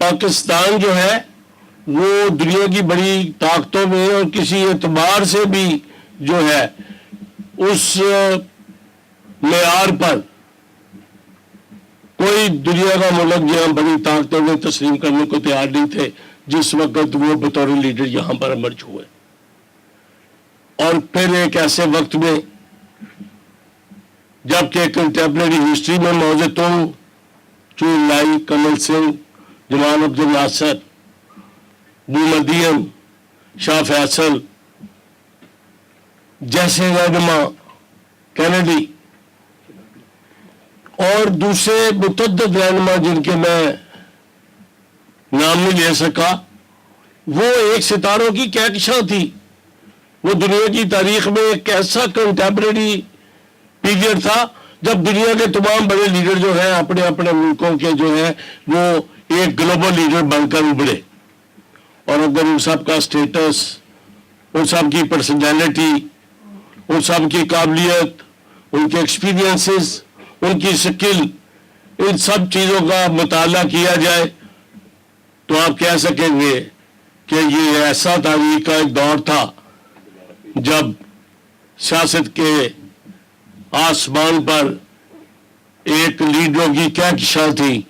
پاکستان جو ہے وہ دنیا کی بڑی طاقتوں میں اور کسی اعتبار سے بھی جو ہے اس معیار پر کوئی دنیا کا ملک جہاں بڑی طاقتوں میں تسلیم کرنے کو تیار نہیں تھے جس وقت وہ بطور لیڈر یہاں پر ایمرج ہوئے. اور پھر ایک ایسے وقت میں جبکہ کنٹمپریری ہسٹری میں موضع تنگ چون لائی، کمل سنگھ، جمال عبد الناصر، بومدین، شاہ فیصل جیسے رہنما، کینیڈی اور دوسرے متعدد رہنما جن کے میں نام نہیں لے سکا، وہ ایک ستاروں کی کہکشاں تھی. وہ دنیا کی تاریخ میں ایک ایسا کنٹمپریری پیریڈ تھا جب دنیا کے تمام بڑے لیڈر جو ہیں اپنے اپنے ملکوں کے جو ہیں وہ ایک گلوبل لیڈر بن کر ابھرے. اور اگر ان سب کا سٹیٹس، ان سب کی پرسنالٹی، ان سب کی قابلیت، ان کے ایکسپیرینسز، ان کی سکل، ان سب چیزوں کا مطالعہ کیا جائے تو آپ کہہ سکیں گے کہ یہ ایسا تاریخ کا ایک دور تھا جب سیاست کے آسمان پر ایک لیڈروں کی کہکشاں تھی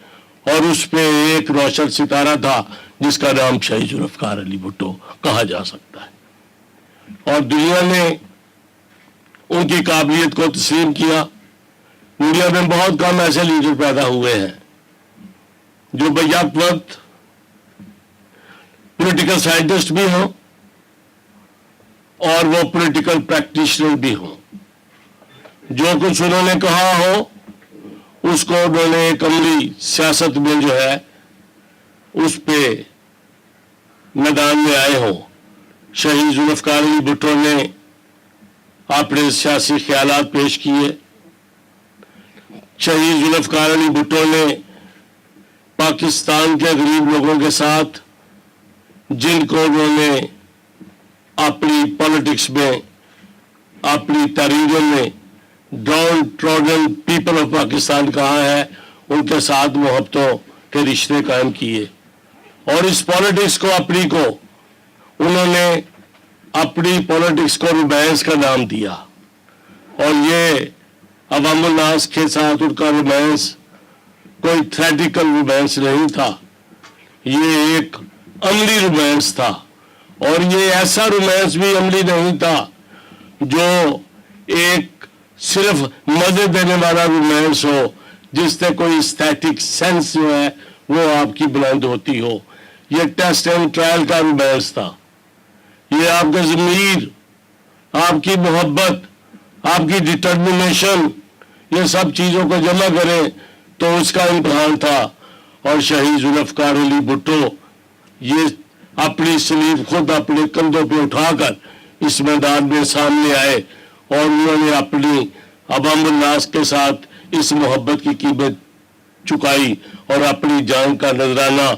اور اس پہ ایک روشن ستارہ تھا جس کا نام شہید ذوالفقار علی بھٹو کہا جا سکتا ہے. اور دنیا نے ان کی قابلیت کو تسلیم کیا. دنیا میں بہت کم ایسے لیڈر پیدا ہوئے ہیں جو بیک وقت پولیٹیکل سائنٹسٹ بھی ہوں اور وہ پولیٹیکل پریکٹیشنر بھی ہوں. جو کچھ انہوں نے کہا ہو اس کو انہوں نے ایک عملی سیاست میں جو ہے اس پہ میدان میں آئے ہوں. شہید ذوالفقار علی بھٹو نے اپنے سیاسی خیالات پیش کیے. شہید ذوالفقار علی بھٹو نے پاکستان کے غریب لوگوں کے ساتھ جن کو انہوں نے اپنی پالیٹکس میں، اپنی تحریروں میں ڈاؤن ٹروڈن پیپل آف پاکستان کہا ہے، ان کے ساتھ محبتوں کے رشتے قائم کیے. اور اس پالیٹکس کو انہوں نے اپنی پالیٹکس کو رومانس کا نام دیا. اور یہ عوام الناس کے ساتھ ان کا رومانس کوئی تھیٹیکل رومانس نہیں تھا، یہ ایک عملی رومانس تھا. اور یہ ایسا رومانس بھی عملی نہیں تھا جو ایک صرف مزے دینے والا رومانس ہو جس سے کوئی اسٹیٹک سینس جو ہے وہ آپ کی بلند ہوتی ہو. یہ ٹیسٹ اینڈ ٹرائل کا رومانس تھا. یہ آپ کا ضمیر، آپ کی محبت، آپ کی ڈٹرمنیشن، یہ سب چیزوں کو جمع کریں تو اس کا امتحان تھا. اور شہید ذوالفقار علی بھٹو یہ اپنی سلیب خود اپنے کندھوں پہ اٹھا کر اس میدان میں سامنے آئے اور انہوں نے اپنی عوام الناس کے ساتھ اس محبت کی قیمت چکائی اور اپنی جان کا نذرانہ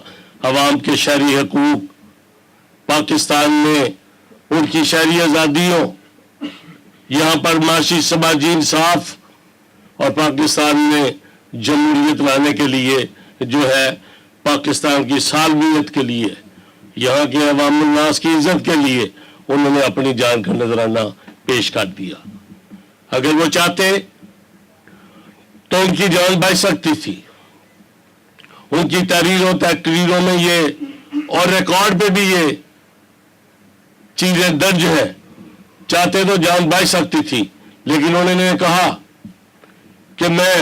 عوام کے شہری حقوق، پاکستان میں ان کی شہری آزادیوں، یہاں پر معاشی سماجی انصاف اور پاکستان میں جمہوریت لانے کے لیے جو ہے پاکستان کی سالمیت کے لیے، یہاں کے عوام الناس کی عزت کے لیے انہوں نے اپنی جان کا نذرانہ پیش کر دیا. اگر وہ چاہتے تو ان کی جان بچ سکتی تھی. ان کی تحریروں تقریروں میں یہ اور ریکارڈ پہ بھی یہ چیزیں درج ہیں. چاہتے تو جان بچ سکتی تھی، لیکن انہوں نے کہا کہ میں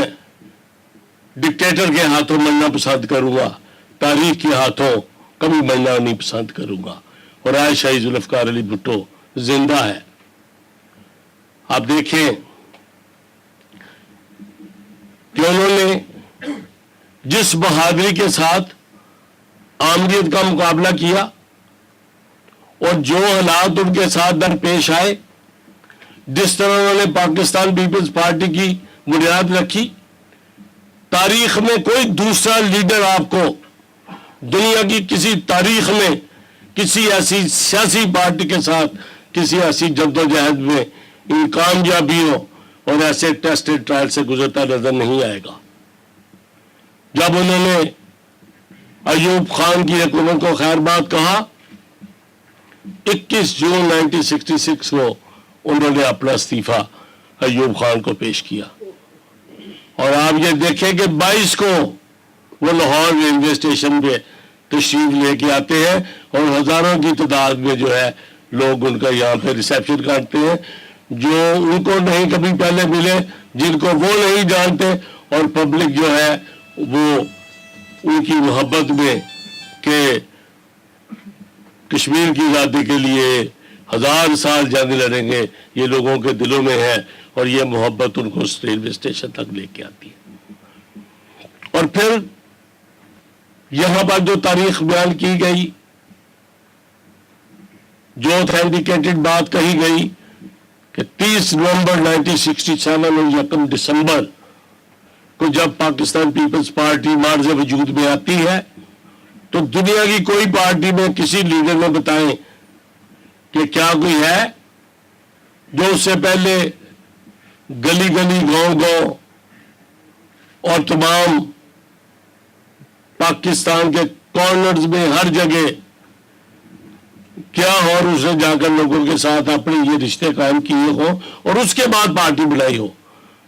ڈکٹیٹر کے ہاتھوں مرنا پسند کروں گا، تاریخ کے ہاتھوں کبھی مرنا نہیں پسند کروں گا. اور آج شہید ذوالفقار علی بھٹو زندہ ہے. آپ دیکھیں کہ انہوں نے جس بہادری کے ساتھ آمریت کا مقابلہ کیا اور جو حالات ان کے ساتھ درپیش آئے، جس طرح انہوں نے پاکستان پیپلز پارٹی کی بنیاد رکھی، تاریخ میں کوئی دوسرا لیڈر آپ کو دنیا کی کسی تاریخ میں کسی ایسی سیاسی پارٹی کے ساتھ کسی ایسی جدوجہد میں ان کامیابیوں اور ایسے ٹیسٹ ٹرائل سے گزرتا نظر نہیں آئے گا. جب انہوں نے ایوب خان کی حکومت کو خیر بات کہا. 21 جون 1966 کو انہوں نے اپنا استعفیٰ ایوب خان کو پیش کیا. اور آپ یہ دیکھیں کہ 22 کو وہ لاہور ریلوے اسٹیشن پہ تشریف لے کے آتے ہیں اور ہزاروں کی تعداد میں جو ہے لوگ ان کا یہاں پہ ریسیپشن کرتے ہیں, جو ان کو نہیں کبھی پہلے ملے, جن کو وہ نہیں جانتے, اور پبلک جو ہے وہ ان کی محبت میں کہ کشمیر کی آزادی کے لیے 1000 سال جنگ لڑیں گے, یہ لوگوں کے دلوں میں ہے, اور یہ محبت ان کو اس ریلوے اسٹیشن تک لے کے آتی ہے. اور پھر یہاں پر جو تاریخ بیان کی گئی, جو اوتھینٹیکیٹڈ بات کہی گئی کہ 30 نومبر 1967 اور 1 دسمبر کو جب پاکستان پیپلز پارٹی مارز وجود میں آتی ہے تو دنیا کی کوئی پارٹی میں کسی لیڈر نے بتائیں کہ کیا کوئی ہے جو اس سے پہلے گلی گلی گاؤں گاؤں اور تمام پاکستان کے کارنرز میں ہر جگہ کیا اور اسے جا کر لوگوں کے ساتھ اپنے یہ رشتے قائم کیے ہوں اور اس کے بعد پارٹی بنائی ہو.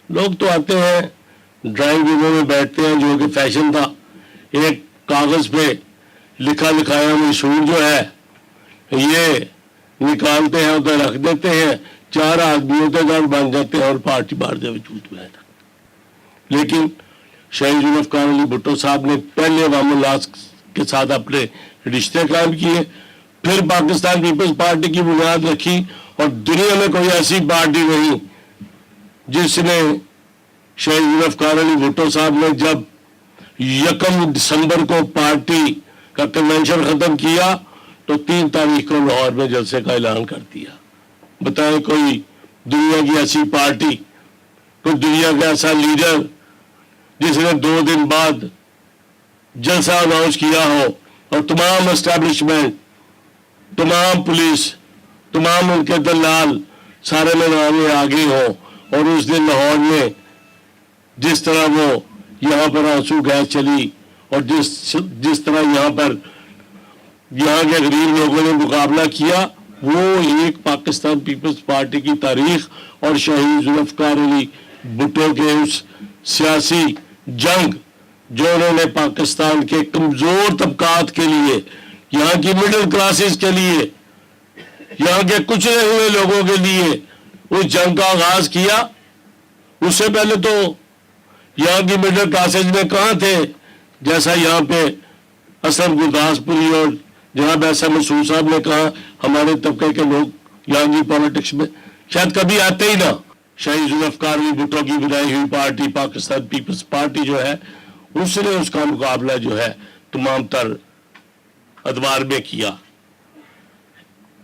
لوگ تو آتے ہیں ڈرائنگ روموں میں بیٹھتے ہیں, جو کہ فیشن تھا, ایک کاغذ پہ لکھا لکھایا منشور جو ہے یہ نکالتے ہیں ادھر رکھ دیتے ہیں, 4 آدمیوں کے گھر بن جاتے ہیں اور پارٹی بار وجود میں آتا. لیکن شہید ذوالفقار علی بھٹو صاحب نے پہلے عوام اللہ کے ساتھ اپنے رشتے قائم کیے, پھر پاکستان پیپلز پارٹی کی بنیاد رکھی, اور دنیا میں کوئی ایسی پارٹی نہیں جس نے شہید ذوالفقار علی بھٹو صاحب نے جب 1 دسمبر کو پارٹی کا کنونشن ختم کیا تو 3 تاریخ کو لاہور میں جلسے کا اعلان کر دیا. بتائیں کوئی دنیا کی ایسی پارٹی, کوئی دنیا کا ایسا لیڈر جس نے 2 دن بعد جلسہ اناؤنس کیا ہو اور تمام اسٹیبلشمنٹ, تمام پولیس, تمام ان کے دلال سارے میدان میں آگے ہوں, اور اس دن لاہور میں جس طرح وہ یہاں پر آنسو گیس چلی اور جس طرح یہاں کے غریب لوگوں نے مقابلہ کیا, وہ ایک پاکستان پیپلز پارٹی کی تاریخ اور شہید ذوالفقار علی بھٹو کے اس سیاسی جنگ جو انہوں نے پاکستان کے کمزور طبقات کے لیے, یہاں کی مڈل کلاسز کے لیے, یہاں کے کچلے ہوئے لوگوں کے لیے اس جنگ کا آغاز کیا. اس سے پہلے تو یہاں کی مڈل کلاسز میں کہاں تھے, جیسا یہاں پہ اسلم گرداس پوری اور جناب احسن مسعود صاحب نے کہا, ہمارے طبقے کے لوگ یہاں کی پالیٹکس میں شاید کبھی آتے ہی نہ. شہید ذوالفقار علی بھٹو کی بنائی ہوئی پارٹی پاکستان پیپلز پارٹی جو ہے, اس نے اس کا مقابلہ جو ہے تمام تر ادوار میں کیا.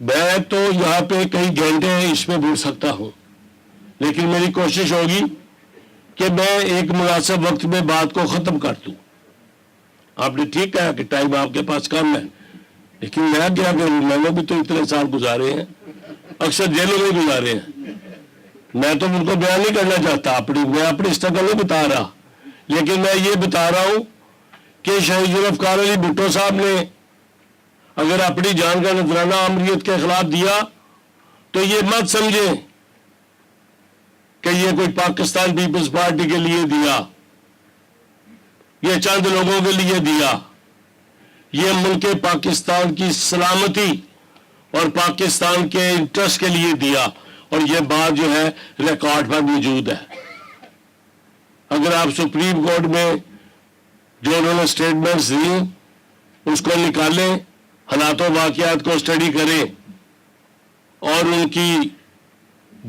میں تو یہاں پہ کئی گھنٹے اس میں بول سکتا ہوں, لیکن میری کوشش ہوگی کہ میں ایک مناسب وقت میں بات کو ختم کر دوں. آپ نے ٹھیک کہا کہ ٹائم آپ کے پاس کم ہے, لیکن میں کیا کروں, میں نے بھی تو اتنے سال گزارے ہیں, اکثر جیلوں میں گزارے ہیں. میں تو ان کو بیان نہیں کرنا چاہتا میں اپنی اسٹرگل نہیں بتا رہا, لیکن میں یہ بتا رہا ہوں کہ شہید ذوالفقار علی بھٹو صاحب نے اگر اپنی جان کا نذرانہ امریت کے خلاف دیا تو یہ مت سمجھیں کہ یہ کوئی پاکستان پیپلز پارٹی کے لیے دیا, یہ چند لوگوں کے لیے دیا, یہ ملک پاکستان کی سلامتی اور پاکستان کے انٹرسٹ کے لیے دیا. اور یہ بات جو ہے ریکارڈ پر موجود ہے. اگر آپ سپریم کورٹ میں جو انہوں نے سٹیٹمنٹس دی اس کو نکالیں, حالات و واقعات کو اسٹڈی کریں, اور ان کی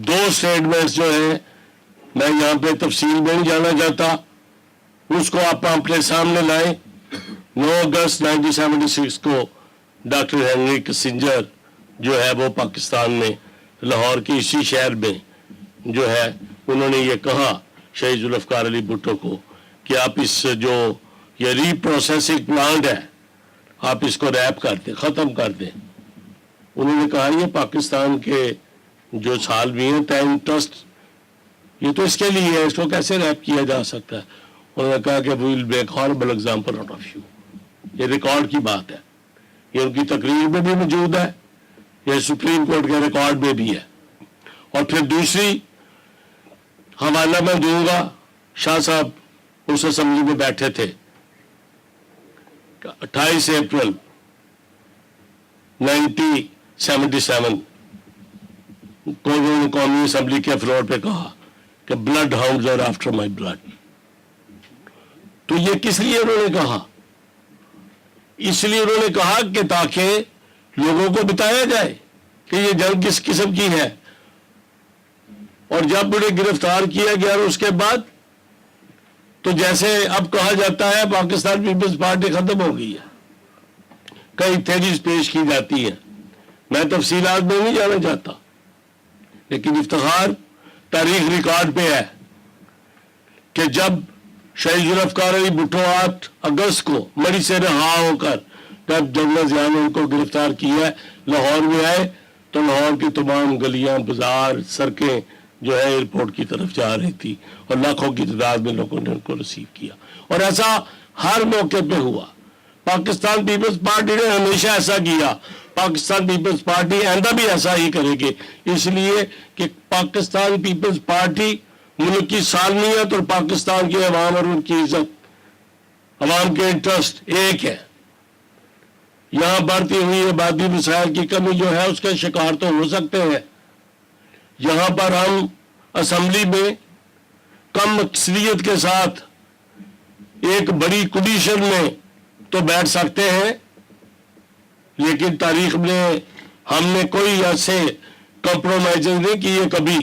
2 سٹیٹمنٹس جو ہیں, میں یہاں پہ تفصیل میں نہیں جانا چاہتا, اس کو آپ اپنے سامنے لائیں. 9 اگست 1976 کو ڈاکٹر ہنری کسنجر جو ہے وہ پاکستان میں لاہور کی اسی شہر میں جو ہے انہوں نے یہ کہا شہید ذوالفقار علی بھٹو کو کہ آپ اس جو یہ ری پروسیسنگ پلانٹ ہے آپ اس کو ریپ کر دیں, ختم کر دیں. انہوں نے کہا یہ پاکستان کے جو سال بھی ہیں ٹائم ٹرسٹ یہ تو اس کے لیے ہے, اس کو کیسے ریپ کیا جا سکتا ہے. انہوں نے کہا کہ we will make horrible example out of you. یہ ریکارڈ کی بات ہے، یہ ان کی تقریر میں بھی موجود ہے، یہ سپریم کورٹ کے ریکارڈ میں بھی ہے. اور پھر دوسری حوالہ میں دوں گا، شاہ صاحب اس اسمبلی میں بیٹھے تھے 28 اپریل 1977 کو انہوں نے قومی اسمبلی کے فلور پہ کہا کہ bloodhounds are after my blood. تو یہ کس لیے انہوں نے کہا؟ اس لیے انہوں نے کہا کہ تاکہ لوگوں کو بتایا جائے کہ یہ جنگ کس قسم کی ہے. اور جب انہیں گرفتار کیا گیا اور اس کے بعد تو جیسے اب کہا جاتا ہے پاکستان پیپلز پارٹی ختم ہو گئی ہے، کئی تھیریز پیش کی جاتی ہیں، میں تفصیلات میں نہیں جانا چاہتا، لیکن افتخار تاریخ ریکارڈ پہ ہے کہ جب شہید ذوالفقار علی بھٹو 8 اگست کو مری سے رہا ہو کر جب جنرل ضیاء نے ان کو گرفتار کیا، لاہور میں آئے تو لاہور کی تمام گلیاں، بازار، سڑکیں جو ہے ایئرپورٹ کی طرف جا رہی تھی اور لاکھوں کی تعداد میں لوگوں نے ان کو ریسیو کیا. اور ایسا ہر موقع پہ ہوا. پاکستان پیپلز پارٹی نے ہمیشہ ایسا کیا، پاکستان پیپلز پارٹی آئندہ بھی ایسا ہی کرے گی، اس لیے کہ پاکستان پیپلز پارٹی ملک کی سالمیت اور پاکستان کے عوام اور ان کی عزت، عوام کے انٹرسٹ ایک ہے. یہاں بڑھتی ہوئی آبادی وسائل کی کمی جو ہے اس کے شکار تو ہو سکتے ہیں. یہاں پر ہم اسمبلی میں کم اکثریت کے ساتھ ایک بڑی کنڈیشن میں تو بیٹھ سکتے ہیں، لیکن تاریخ میں ہم نے کوئی ایسے کمپرومائز نہیں کیے کبھی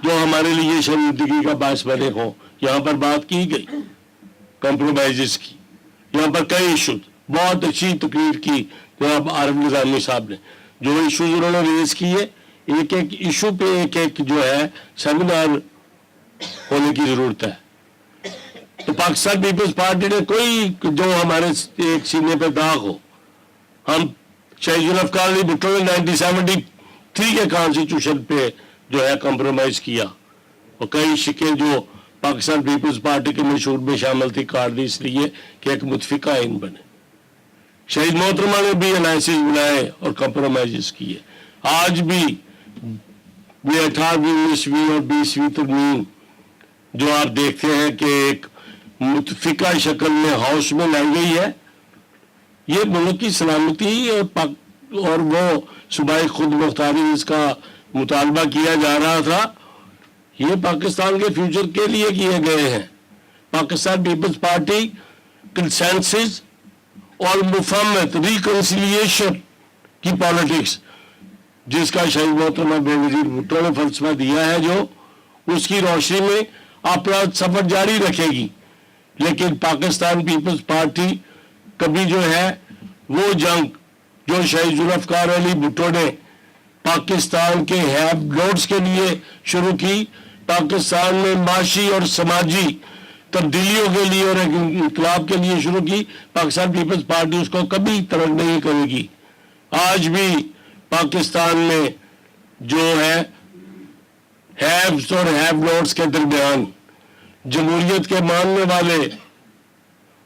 جو ہمارے لیے شرمندگی کا باعث بنے ہوں. یہاں پر بات کی گئی کمپرومائزز کی، یہاں پر کئی ایشوز، بہت اچھی تقریر کی جناب عارف نظامی صاحب نے. جو ایشوز انہوں نے ریز کیے، ایک ایک ایشو پہ ایک ایک جو ہے سیمینار ہونے کی ضرورت ہے. تو پاکستان پیپلز پارٹی نے کوئی جو ہمارے ایک سینے پہ داغ ہو، ہم شہید ذوالفقار علی بھٹو نے 1973 کے کانسٹیٹیوشن پہ جو ہے کمپرومائز کیا اور کئی شکیں جو پاکستان پیپلز پارٹی کے منشور میں شامل تھی کاٹ دی، اس لیے کہ ایک متفقہ آئین بنے. شہید محترمہ نے بھی الائنسز بنائے اور کمپرومائزز کیے. آج بھی یہ 18ویں 19ویں اور 20ویں ترمیم جو آپ دیکھتے ہیں کہ ایک متفقہ شکل میں ہاؤس میں لائی گئی ہے، یہ ملک کی سلامتی اور وہ صوبائی خود مختاری اس کا مطالبہ کیا جا رہا تھا، یہ پاکستان کے فیوچر کے لیے کیے گئے ہیں. پاکستان پیپلز پارٹی کنسنسس اور مفاہمت، ریکنسیلیشن کی پالیٹکس جس کا شہید محترمہ بے نظیر بھٹو نے فلسفہ دیا ہے، جو اس کی روشنی میں اپنا سفر جاری رکھے گی. لیکن پاکستان پیپلز پارٹی کبھی جو ہے وہ جنگ جو شہید ذوالفقار علی بھٹو نے پاکستان کے ہیو لوڈز کے لیے شروع کی، پاکستان میں معاشی اور سماجی تبدیلیوں کے لیے اور ایک انقلاب کے لیے شروع کی، پاکستان پیپلز پارٹی اس کو کبھی ترک نہیں کرے گی. آج بھی پاکستان میں جو ہے ہیوز اور ہیو لوڈز کے درمیان، جمہوریت کے ماننے والے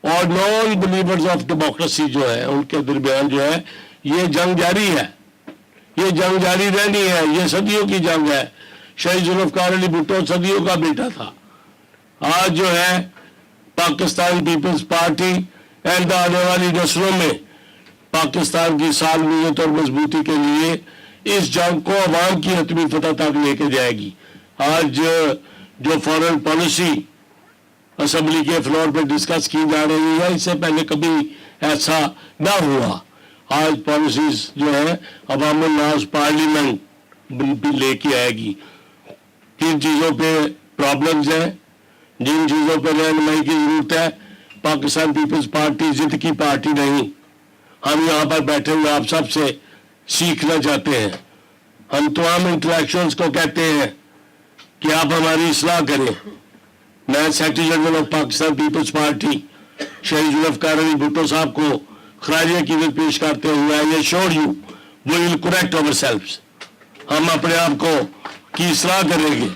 اور نان بلیورز آف ڈیموکریسی جو ہے ان کے درمیان جو ہے یہ جنگ جاری ہے، یہ جنگ جاری رہنی ہے. یہ صدیوں کی جنگ ہے. شہید ذوالفقار علی بھٹو صدیوں کا بیٹا تھا. آج جو ہے پاکستان پیپلز پارٹی آئندہ آنے والی نسلوں میں پاکستان کی سالمیت اور مضبوطی کے لیے اس جنگ کو عوام کی حتمی فتح تک لے کے جائے گی. آج جو فارن پالیسی اسمبلی کے فلور پہ ڈسکس کی جا رہی ہے، اس سے پہلے کبھی ایسا نہ ہوا. آج پالیسیز جو ہے عوام الناس پارلیمنٹ بھی لے کے آئے گی. کن چیزوں پہ پرابلمز ہیں، جن چیزوں پہ رہنمائی کی ضرورت ہے. پاکستان پیپلز پارٹی ضد کی پارٹی نہیں. ہم یہاں پر بیٹھے ہوئے آپ سب سے سیکھنا چاہتے ہیں. ہم تمام انٹلیکچوئلز کو کہتے ہیں کہ آپ ہماری اصلاح کریں. میں secretary general of Pakistan Peoples Party Shaheed Zulfikar Ali Bhutto صاحب کو خراج عقیدت پیش کرتے ہوئے I assure you we will correct ourselves. ہم اپنے آپ کو کی اصلاح کریں گے.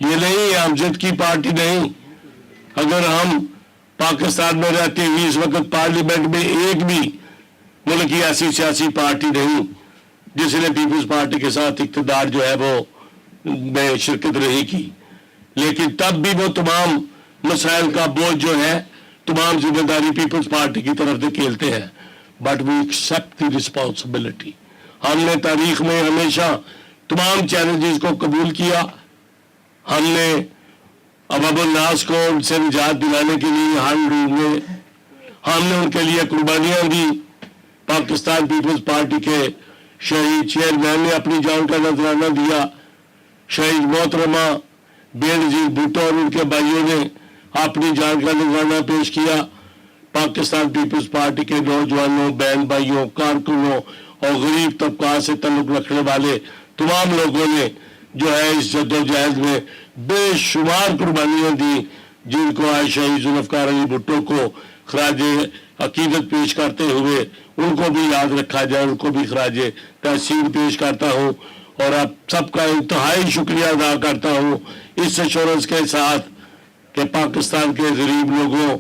یہ نہیں ہم ضد کی پارٹی نہیں. اگر ہم پاکستان میں رہتے ہوئے اس وقت پارلیمنٹ میں ایک بھی ملک کی ایسی سیاسی پارٹی نہیں جس نے پیپلز پارٹی کے ساتھ اقتدار جو ہے وہ میں شرکت نہیں کی، لیکن تب بھی وہ تمام مسائل کا بوجھ جو ہے تمام ذمہ داری پیپلز پارٹی کی طرف دھکیلتے ہیں. But we accept the responsibility. ہم نے تاریخ میں ہمیشہ تمام چیلنجز کو قبول کیا. ہم نے عوام الناس کو ان سے نجات دلانے کے لیے ہم نے ان کے لیے قربانیاں دی. پاکستان پیپلز پارٹی کے شہید چیئرمین نے اپنی جان کا نذرانہ دیا. شہید محترمہ بے نظیر بھٹو اور ان کے بھائیوں نے اپنی جان کا نذرانہ پیش کیا. پاکستان پیپلز پارٹی کے نوجوانوں، بہن بھائیوں، کارکنوں اور غریب طبقات سے تعلق رکھنے والے تمام لوگوں نے جو ہے اس جدوجہد میں بے شمار قربانیاں دی، جن کو آج شہید ذوالفقار علی بھٹو کو خراج عقیدت پیش کرتے ہوئے ان کو بھی یاد رکھا جائے، ان کو بھی خراج تحسین پیش کرتا ہوں. اور آپ سب کا انتہائی شکریہ ادا کرتا ہوں اس ایشورنس کے ساتھ کہ پاکستان کے غریب لوگوں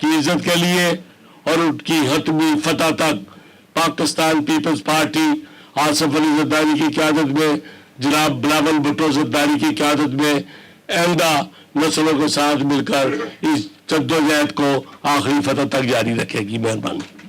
کی عزت کے لیے اور ان کی حتمی فتح تک پاکستان پیپلز پارٹی آصف علی زرداری کی قیادت میں، جناب بلاول بھٹو زرداری کی قیادت میں آئندہ نسلوں کے ساتھ مل کر اس جدوجہد کو آخری فتح تک جاری رکھے گی. مہربانی.